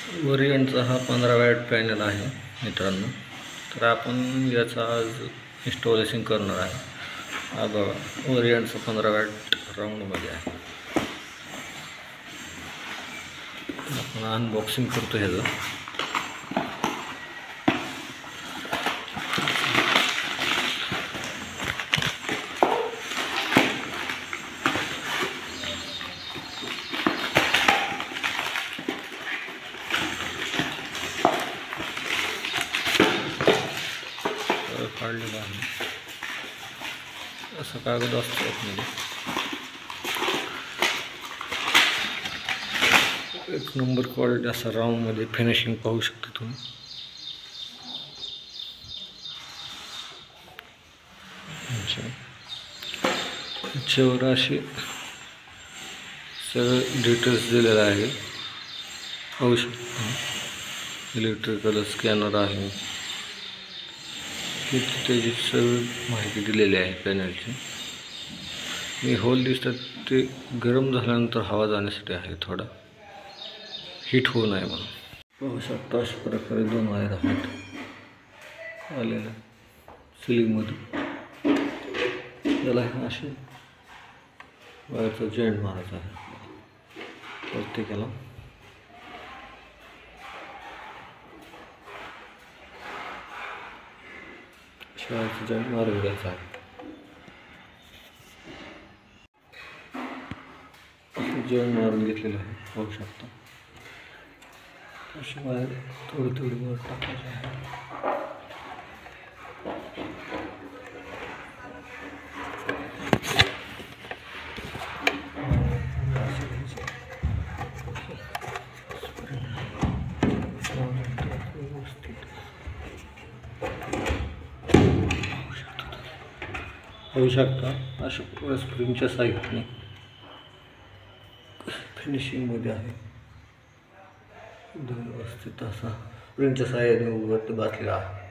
ओरिएंटचा हा 15 watt panel आहे मित्रांनो. तर आपण याचा आज इन्स्टॉलेशन करणार आहे. हा बघा ओरिएंटचा 15 वॅट राऊंडमध्ये आहे. आपण अनबॉक्सिंग करतो ह्याचं. काढलेलं आहे असं कागद असतो आतमध्ये. एक नंबर क्वालिटी असा राऊंडमध्ये फिनिशिंग पाहू शकता तुम्ही. याच्यावर असे सगळे डिटेल्स दिलेले आहे पाहू शकता. इलेक्ट्रिकल स्कॅनर आहे, त्याची सर्व माहिती दिलेली आहे पॅनलची. मी होल दिसतात ते गरम झाल्यानंतर हवा जाण्यासाठी आहे, थोडा हीट होऊ नये म्हणून. पाहू शकता अशा प्रकारे 2 वायर आहेत आलेल्या सिलिंगमध्ये. त्याला असे वायरचा जॉईंट मारायचा आहे प्रत्येकाला. वायरचा जॉईंट मारून घ्यायचा आहे. जॉईंट मारून घेतलेलं आहे पाहू शकता. अशी वायर थोडी वर टाकायची आहे. पाहू शकता अशा पूर्ण स्प्रिंगच्या साईडने फिनिशिंगमध्ये आहे. व्यवस्थित असा स्प्रिंगच्या साह्याने वरती बसलेला आहे.